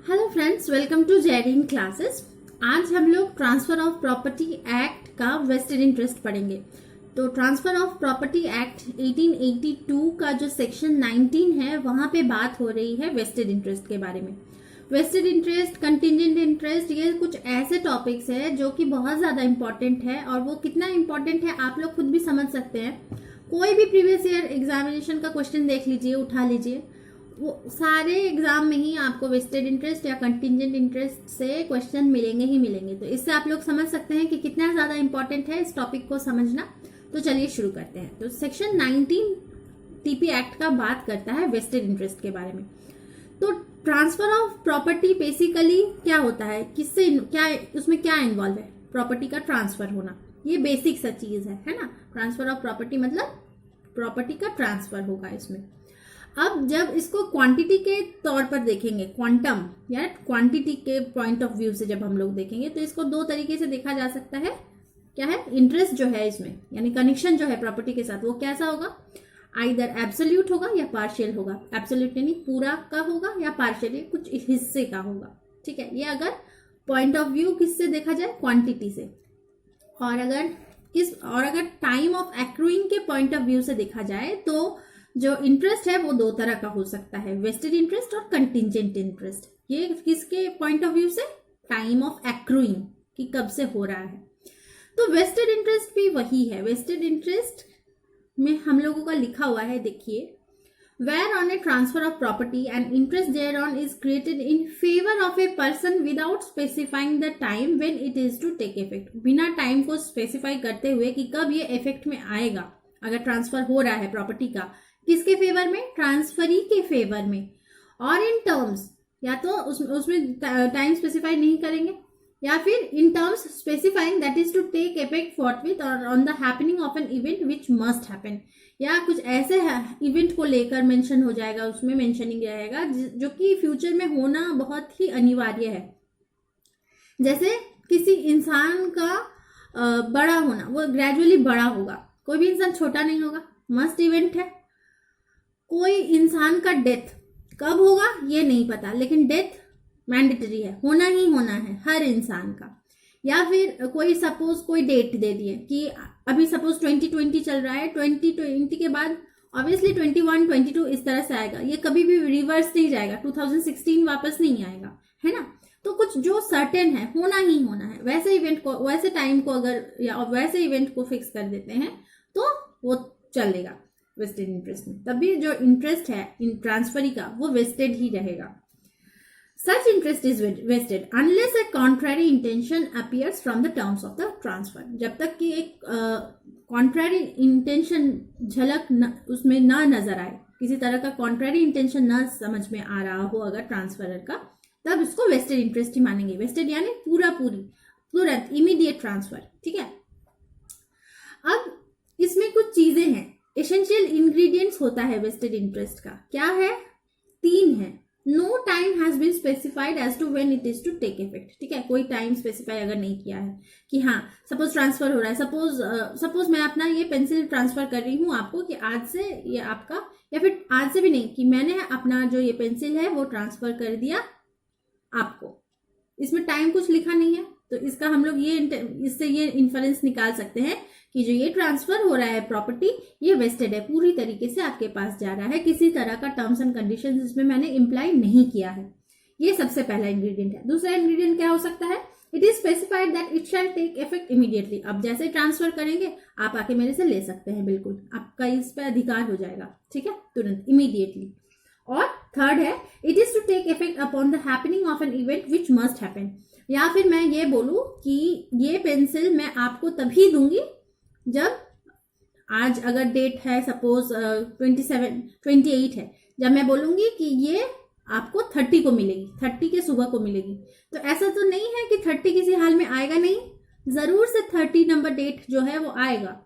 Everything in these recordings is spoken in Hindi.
Hello friends, welcome to Jerin classes. आज हम लोग ट्रांसफर ऑफ प्रॉपर्टी एक्ट का वेस्टेड इंटरेस्ट पढ़ेंगे। तो ट्रांसफर ऑफ प्रॉपर्टी एक्ट 1882 का जो सेक्शन 19 है वहां पे बात हो रही है वेस्टेड इंटरेस्ट के बारे में। वेस्टेड इंटरेस्ट, कंटिजेंट इंटरेस्ट, ये कुछ ऐसे टॉपिक्स है जो कि बहुत ज्यादा इंपॉर्टेंट है और वो कितना इंपॉर्टेंट है आप लोग खुद भी समझ सकते हैं। कोई भी प्रीवियस ईयर एग्जामिनेशन का क्वेश्चन देख लीजिए, उठा लीजिए, वो सारे एग्जाम में ही आपको वेस्टेड इंटरेस्ट या कंटिजेंट इंटरेस्ट से क्वेश्चन मिलेंगे ही मिलेंगे। तो इससे आप लोग समझ सकते हैं कि कितना ज्यादा इंपॉर्टेंट है इस टॉपिक को समझना। तो चलिए शुरू करते हैं। तो सेक्शन 19 टीपी एक्ट का बात करता है वेस्टेड इंटरेस्ट के बारे में। तो ट्रांसफर ऑफ प्रॉपर्टी बेसिकली क्या होता है, किससे क्या उसमें क्या इन्वॉल्व है, प्रॉपर्टी का ट्रांसफर होना, ये बेसिक सा चीज है ना। ट्रांसफर ऑफ प्रॉपर्टी मतलब प्रॉपर्टी का ट्रांसफर होगा इसमें। अब जब इसको क्वांटिटी के तौर पर देखेंगे, क्वांटम या क्वांटिटी के पॉइंट ऑफ व्यू से जब हम लोग देखेंगे तो इसको दो तरीके से देखा जा सकता है। क्या है, इंटरेस्ट जो है इसमें यानी कनेक्शन जो है प्रॉपर्टी के साथ वो कैसा होगा, आइदर एब्सोल्यूट होगा या पार्शियल होगा। एब्सोल्यूट यानी पूरा का होगा या पार्शियल कुछ हिस्से का होगा। ठीक है, ये अगर पॉइंट ऑफ व्यू किससे देखा जाए, क्वांटिटी से। और अगर टाइम ऑफ एक्रूइंग के पॉइंट ऑफ व्यू से देखा जाए तो जो इंटरेस्ट है वो दो तरह का हो सकता है, वेस्टेड इंटरेस्ट और कंटिजेंट इंटरेस्ट। ये किसके पॉइंट ऑफ व्यू से, टाइम ऑफ एक्रूइंग कि कब से हो रहा है। तो वेस्टेड इंटरेस्ट भी वही है। वेस्टेड इंटरेस्ट में हम लोगों का लिखा हुआ है, देखिए, where on a transfer of property and interest there on is created in favour of a person without specifying the time when it is to take effect. बिना टाइम को स्पेसिफाई करते हुए कि कब ये इफेक्ट में आएगा। अगर ट्रांसफर हो रहा है प्रॉपर्टी का, किसके फेवर में, ट्रांसफरी के फेवर में, और इन टर्म्स, या तो उसमें टाइम स्पेसिफाई नहीं करेंगे या फिर in terms specifying that is to take effect forthwith और on the happening of an event which must happen, या कुछ ऐसे इवेंट को लेकर मेंशन हो जाएगा, उसमें मेंशनिंग रहेगा जो कि फ्यूचर में होना बहुत ही अनिवार्य है। जैसे किसी इंसान का बड़ा होना, वो ग्रेजुअली बड़ा होगा, कोई भी इंसान छोटा नहीं होगा, मस्ट इवेंट है। कोई इंसान का डेथ कब होगा ये नहीं पता, लेकिन डेथ मैंडेटरी है, होना ही होना है हर इंसान का। या फिर कोई सपोज कोई डेट दे दिए कि अभी सपोज 2020 चल रहा है, 2020 के बाद ऑब्वियसली 21, 22 इस तरह से आएगा, ये कभी भी रिवर्स नहीं जाएगा, 2016 वापस नहीं आएगा, है ना। तो कुछ जो सर्टेन है, होना ही होना है, वैसे इवेंट को, वैसे टाइम को अगर या वैसे इवेंट को फिक्स कर देते हैं तो वो चलेगा वेस्टेड इंटरेस्ट में। तभी जो इंटरेस्ट है इन ट्रांसफरी का वो वेस्टेड ही रहेगा। Such interest is vested unless a contrary intention appears from the terms of the transfer. जब तक कि एक कॉन्ट्रैरी इंटेंशन झलक उसमें ना नजर आए, किसी तरह का कॉन्ट्रैरी इंटेंशन ना समझ में आ रहा हो अगर ट्रांसफरर का, तब इसको वेस्टेड इंटरेस्ट ही मानेंगे। वेस्टेड यानी तुरंत इमीडिएट ट्रांसफर। ठीक है, अब इसमें कुछ चीजें हैं, एसेंशियल इंग्रेडिएंट्स होता है वेस्टेड इंटरेस्ट का। क्या है, 3 है। No time has been specified as to when it is to take effect. ठीक है, कोई टाइम स्पेसिफाई अगर नहीं किया है कि हाँ सपोज ट्रांसफर हो रहा है, सपोज मैं अपना ये पेंसिल ट्रांसफर कर रही हूँ आपको कि आज से ये आपका, या फिर आज से भी नहीं, कि मैंने अपना जो ये पेंसिल है वो ट्रांसफर कर दिया आपको। इसमें टाइम कुछ लिखा नहीं है, तो इसका हम लोग इससे ये इन्फरेंस निकाल सकते हैं कि जो ये ट्रांसफर हो रहा है प्रॉपर्टी, ये वेस्टेड है, पूरी तरीके से आपके पास जा रहा है, किसी तरह का टर्म्स एंड कंडीशंस इसमें मैंने इम्प्लाई नहीं किया है। ये सबसे पहला इंग्रेडिएंट है। दूसरा इंग्रेडिएंट क्या हो सकता है, it is specified that it shall take effect immediately. अब जैसे ट्रांसफर करेंगे आप आके मेरे से ले सकते हैं, बिल्कुल आपका इस पर अधिकार हो जाएगा। ठीक है, तुरंत, इमीडिएटली। और थर्ड है, it is to take effect upon the happening of an event which must happen. या फिर मैं ये बोलूं कि ये पेंसिल मैं आपको तभी दूंगी जब, आज अगर डेट है सपोज 28 है, जब मैं बोलूंगी कि ये आपको 30 को मिलेगी, 30 के सुबह को मिलेगी। तो ऐसा तो नहीं है कि 30 किसी हाल में आएगा नहीं, जरूर से 30 नंबर डेट जो है वो आएगा।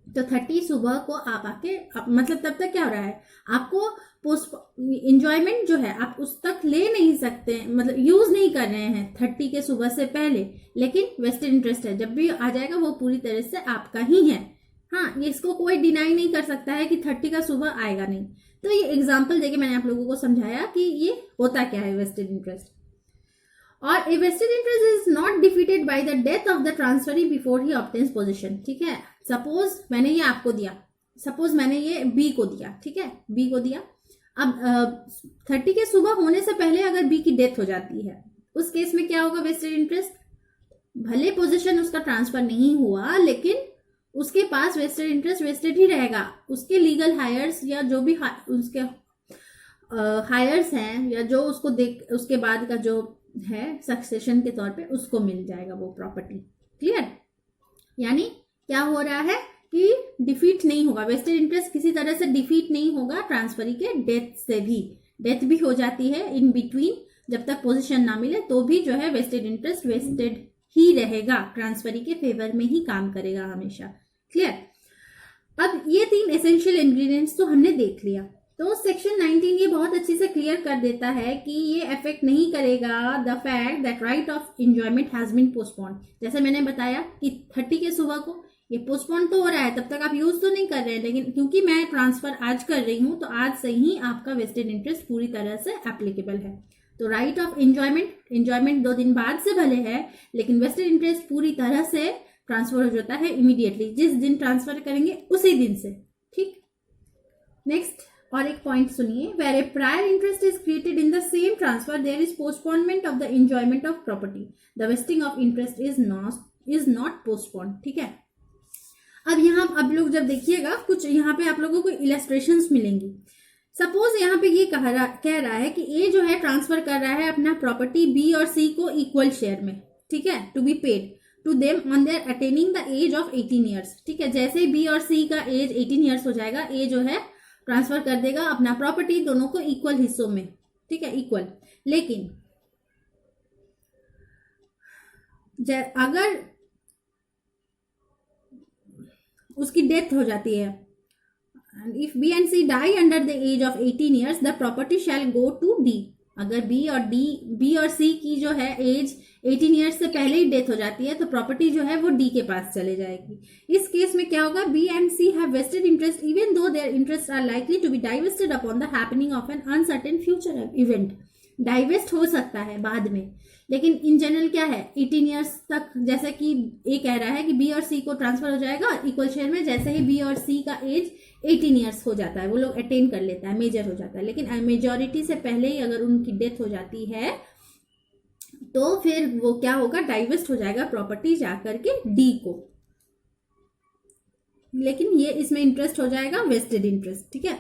तो 30 सुबह को आप आके मतलब तब तक क्या हो रहा है, आपको इंजॉयमेंट जो है आप उस तक ले नहीं सकते, मतलब यूज नहीं कर रहे हैं 30 के सुबह से पहले, लेकिन वेस्टेड इंटरेस्ट है, जब भी आ जाएगा वो पूरी तरह से आपका ही है। हाँ, ये इसको कोई डिनाई नहीं कर सकता है कि 30 का सुबह आएगा नहीं। तो ये एग्जाम्पल देके मैंने आप लोगों को समझाया कि ये होता क्या है वेस्टेड इंटरेस्ट। और a vested interest is not defeated by the death of the transferee before he obtains position. ठीक है, सपोज मैंने ये आपको दिया, सपोज मैंने ये बी को दिया, ठीक है, बी को दिया। अब 30 के सुबह होने से पहले अगर बी की डेथ हो जाती है, उस केस में क्या होगा वेस्टेड इंटरेस्ट? भले पोजीशन उसका ट्रांसफर नहीं हुआ, लेकिन उसके पास वेस्टेड इंटरेस्ट वेस्टेड ही रहेगा। उसके लीगल हायर्स या जो भी उसके हायर्स हैं या जो उसको देख उसके बाद का जो है सक्सेशन के तौर पे उसको मिल जाएगा वो प्रॉपर्टी। क्लियर? यानी क्या हो रहा है कि डिफीट नहीं होगा, वेस्टेड इंटरेस्ट किसी तरह से डिफीट नहीं होगा ट्रांसफरी के डेथ से भी। डेथ भी हो जाती है इन बिटवीन, जब तक पोजीशन ना मिले तो भी जो है वेस्टेड इंटरेस्ट वेस्टेड ही रहेगा, ट्रांसफरी के फेवर में ही काम करेगा हमेशा। क्लियर? अब ये 3 एसेंशियल इंग्रेडिएंट्स तो हमने देख लिया। तो सेक्शन 19 ये बहुत अच्छे से क्लियर कर देता है कि ये अफेक्ट नहीं करेगा the fact that right of enjoyment has been postponed. जैसे मैंने बताया कि 30 के सुबह को ये पोस्टपोन तो हो रहा है, तब तक आप यूज तो नहीं कर रहे हैं, लेकिन क्योंकि मैं ट्रांसफर आज कर रही हूं तो आज से ही आपका वेस्टेड इंटरेस्ट पूरी तरह से एप्लीकेबल है। तो राइट ऑफ एंजॉयमेंट 2 दिन बाद से भले है, लेकिन वेस्टेड इंटरेस्ट पूरी तरह से ट्रांसफर हो जाता है इमीडिएटली, जिस दिन ट्रांसफर करेंगे उसी दिन से। ठीक, नेक्स्ट और एक पॉइंट सुनिए, where a prior interest is created in the same transfer there is postponement of the enjoyment of property, the vesting of interest is not postpone. ठीक है, अब यहाँ आप लोग जब देखिएगा कुछ यहाँ पे आप लोगों को इलस्ट्रेशंस मिलेंगी। सपोज यहाँ पे ये कह रहा है कि ए जो है ट्रांसफर कर रहा है अपना प्रॉपर्टी बी और सी को इक्वल शेयर में, ठीक है, to be paid to them on their attaining the age of 18 years. ठीक है, जैसे ही बी और सी का एज 18 ईयर्स हो जाएगा, ए जो है ट्रांसफर कर देगा अपना प्रॉपर्टी दोनों को इक्वल हिस्सों में। ठीक है, इक्वल। लेकिन अगर उसकी डेथ हो जाती है, if B and C die under the age of 18 years the property shall go to D. अगर बी और सी की जो है एज 18 ईयर्स से पहले ही डेथ हो जाती है तो प्रॉपर्टी जो है वो डी के पास चले जाएगी। इस केस में क्या होगा, B and C have vested interest even though their interest are likely to be divested upon the happening of an uncertain future event. Divest हो सकता है बाद में, लेकिन इन जनरल क्या है 18 ईयर्स तक, जैसे कि ए कह रहा है कि बी और सी को ट्रांसफर हो जाएगा इक्वल शेयर में, जैसे ही बी और सी का एज 18 ईयर्स हो जाता है वो लोग अटेन कर लेता है, मेजर हो जाता है। लेकिन मेजॉरिटी से पहले ही अगर उनकी डेथ हो जाती है तो फिर वो क्या होगा, डाइवेस्ट हो जाएगा प्रॉपर्टी जाकर के डी को। लेकिन ये इसमें इंटरेस्ट हो जाएगा वेस्टेड इंटरेस्ट। ठीक है,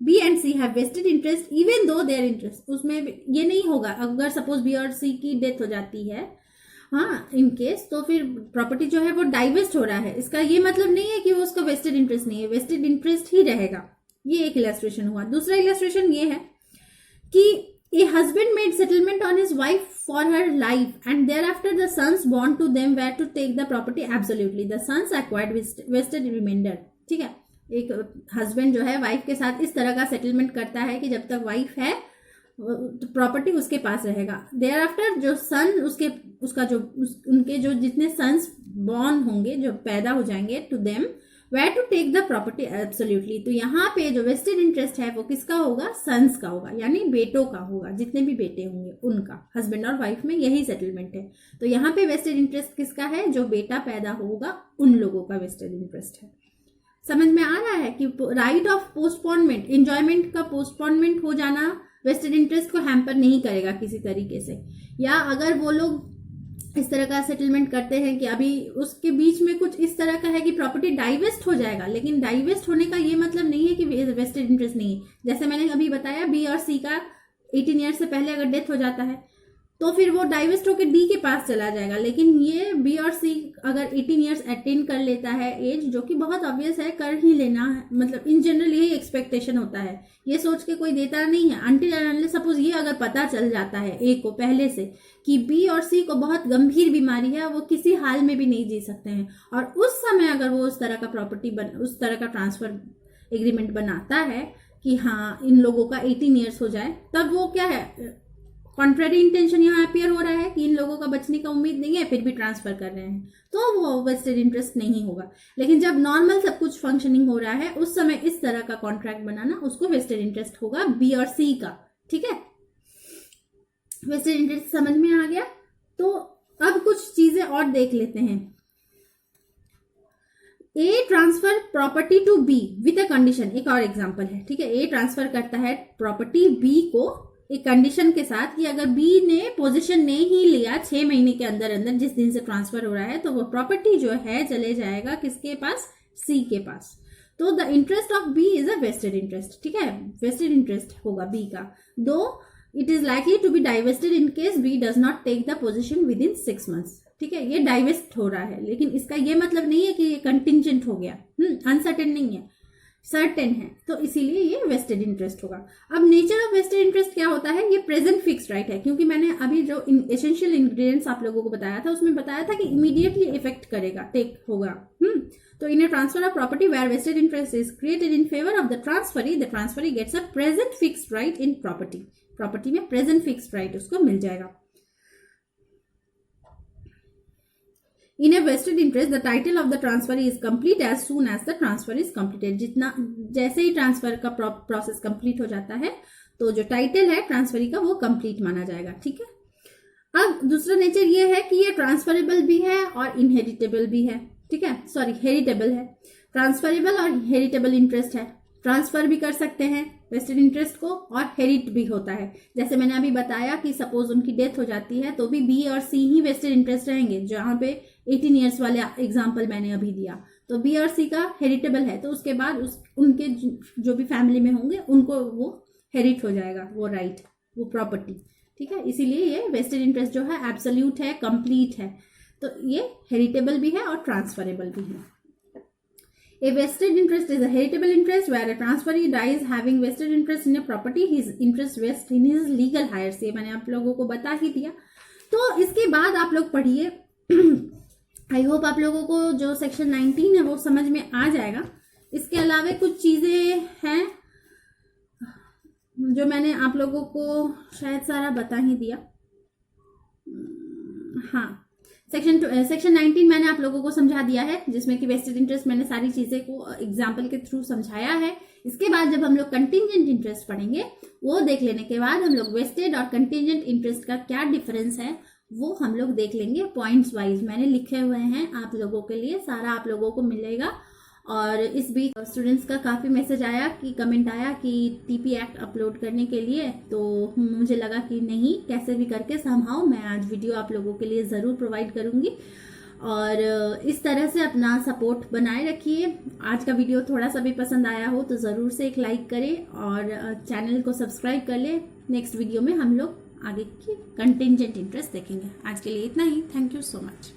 B and C have vested interest even though their interest, उसमें ये नहीं होगा अगर सपोज बी और सी की डेथ हो जाती है, हाँ इन केस, तो फिर प्रॉपर्टी जो है वो डाइवेस्ट हो रहा है। इसका ये मतलब नहीं है कि वो उसका वेस्टेड इंटरेस्ट नहीं है, वेस्टेड इंटरेस्ट ही रहेगा। ये एक इलस्ट्रेशन हुआ। दूसरा इलस्ट्रेशन ये है कि a husband made settlement on his wife for her life and thereafter the sons born to them were to take the property absolutely. The sons acquired vested remainder. ठीक है, एक हस्बैंड जो है वाइफ के साथ इस तरह का सेटलमेंट करता है कि जब तक वाइफ है तो प्रॉपर्टी उसके पास रहेगा। देयर आफ्टर जो सन उनके जो जितने सन्स बॉर्न होंगे, जो पैदा हो जाएंगे, to them were to take the property absolutely. तो यहाँ पे जो वेस्टेड इंटरेस्ट है वो किसका होगा, सन्स का होगा, यानी बेटों का होगा, जितने भी बेटे होंगे उनका। हस्बैंड और वाइफ में यही सेटलमेंट है। तो यहाँ पे वेस्टेड इंटरेस्ट किसका है, जो बेटा पैदा होगा उन लोगों का वेस्टेड इंटरेस्ट है। समझ में आ रहा है कि राइट ऑफ पोस्टपोनमेंट, एंजॉयमेंट का पोस्टपोनमेंट हो जाना वेस्टेड इंटरेस्ट को हैम्पर नहीं करेगा किसी तरीके से। या अगर वो लोग इस तरह का सेटलमेंट करते हैं कि अभी उसके बीच में कुछ इस तरह का है कि प्रॉपर्टी डाइवेस्ट हो जाएगा, लेकिन डाइवेस्ट होने का ये मतलब नहीं है कि वेस्टेड इंटरेस्ट नहीं है। जैसे मैंने अभी बताया बी और सी का 18 ईयर्स से पहले अगर डेथ हो जाता है तो फिर वो डाइवेस्ट होकर डी के पास चला जाएगा। लेकिन ये बी और सी अगर 18 ईयर्स अटेन कर लेता है एज, जो कि बहुत ऑब्वियस है, कर ही लेना है, मतलब इन जनरल यही एक्सपेक्टेशन होता है, ये सोच के कोई देता नहीं है। अनटिल सपोज ये अगर पता चल जाता है ए को पहले से कि बी और सी को बहुत गंभीर बीमारी है, वो किसी हाल में भी नहीं जी सकते हैं, और उस समय अगर वो उस तरह का उस तरह का ट्रांसफर एग्रीमेंट बनाता है कि हाँ इन लोगों का 18 ईयर्स हो जाए, तब वो क्या है, कॉन्ट्रेरी इंटेंशन यहाँ अपियर हो रहा है कि इन लोगों का बचने का उम्मीद नहीं है, फिर भी ट्रांसफर कर रहे हैं, तो वो वेस्टेड इंटरेस्ट नहीं होगा। लेकिन जब नॉर्मल सब कुछ फंक्शनिंग हो रहा है उस समय इस तरह का कॉन्ट्रैक्ट बनाना, उसको वेस्टेड इंटरेस्ट होगा बी और सी का। ठीक है, वेस्टेड इंटरेस्ट समझ में आ गया। तो अब कुछ चीजें और देख लेते हैं। A transfer property to be with a condition, एक और एग्जांपल है, ठीक है। ए ट्रांसफर करता है प्रॉपर्टी बी को एक कंडीशन के साथ कि अगर बी ने पोजीशन नहीं ही लिया 6 महीने के अंदर अंदर जिस दिन से ट्रांसफर हो रहा है, तो वो प्रॉपर्टी जो है चले जाएगा किसके पास, सी के पास। तो the interest of B is a vested interest, ठीक है, वेस्टेड इंटरेस्ट होगा बी का, दो it is likely to be divested in case B does not take the position within 6 months, ठीक है। ये डाइवेस्ट हो रहा है, लेकिन इसका ये मतलब नहीं है कि ये कंटिंजेंट हो गया, अनसर्टेन नहीं है, सर्टेन है, तो इसीलिए ये वेस्टेड इंटरेस्ट होगा। अब नेचर ऑफ वेस्टेड इंटरेस्ट क्या होता है, ये प्रेजेंट फिक्स्ड राइट है, क्योंकि मैंने अभी जो एसेंशियल इंग्रेडिएंट्स आप लोगों को बताया था उसमें बताया था कि इमीडिएटली इफेक्ट करेगा, टेक होगा। तो in a transfer of property where vested interest is created in favour of the transferee gets a present fixed right in property में प्रेजेंट फिक्स्ड राइट उसको मिल जाएगा। In a vested interest, the title of the transfer is complete as soon as the transfer is completed. जितना जैसे ही ट्रांसफर का प्रोसेस कंप्लीट हो जाता है तो जो टाइटल है ट्रांसफरी का वो कंप्लीट माना जाएगा, ठीक है। अब दूसरा नेचर ये है कि ये ट्रांसफरेबल भी है और इनहेरिटेबल भी है, ठीक है, सॉरी हेरिटेबल है। ट्रांसफरेबल और हेरिटेबल इंटरेस्ट है, ट्रांसफर भी कर सकते हैं वेस्टेड इंटरेस्ट को और हेरिट भी होता है। जैसे मैंने अभी बताया कि सपोज उनकी डेथ हो जाती है तो भी बी और सी ही वेस्टेड इंटरेस्ट रहेंगे, जहां पे 18 ईयर्स वाले एग्जाम्पल मैंने अभी दिया, तो बी और सी का हेरिटेबल है, तो उसके बाद उनके जो भी फैमिली में होंगे उनको वो हेरिट हो जाएगा वो राइट, वो प्रॉपर्टी, ठीक है। इसीलिए ये वेस्टेड इंटरेस्ट जो है एब्सोल्यूट है, कंप्लीट है, तो ये हेरिटेबल भी है और ट्रांसफरेबल भी है। A vested interest is a heritable interest where a transferee dies having vested interest in a property, his interest vests in his legal heirs। ये मैंने आप लोगों को बता ही दिया। तो इसके बाद आप लोग पढ़िए, आई होप आप लोगों को जो सेक्शन 19 है वो समझ में आ जाएगा। इसके अलावा कुछ चीजें हैं जो मैंने आप लोगों को शायद सारा बता ही दिया। हाँ, सेक्शन 19 मैंने आप लोगों को समझा दिया है, जिसमें कि वेस्टेड इंटरेस्ट मैंने सारी चीजें को एग्जाम्पल के थ्रू समझाया है। इसके बाद जब हम लोग कंटिंजेंट इंटरेस्ट पढ़ेंगे, वो देख लेने के बाद हम लोग वेस्टेड और कंटिंजेंट इंटरेस्ट का क्या डिफरेंस है वो हम लोग देख लेंगे पॉइंट्स वाइज। मैंने लिखे हुए हैं आप लोगों के लिए, सारा आप लोगों को मिलेगा। और इस बीच स्टूडेंट्स का काफ़ी मैसेज आया कि कमेंट आया कि टीपी एक्ट अपलोड करने के लिए, तो मुझे लगा कि नहीं, कैसे भी करके समहाउ मैं आज वीडियो आप लोगों के लिए ज़रूर प्रोवाइड करूँगी। और इस तरह से अपना सपोर्ट बनाए रखिए। आज का वीडियो थोड़ा सा भी पसंद आया हो तो ज़रूर से एक लाइक करें और चैनल को सब्सक्राइब कर लें। नेक्स्ट वीडियो में हम लोग आगे की कंटिंजेंट इंटरेस्ट देखेंगे। आज के लिए इतना ही। Thank you so much.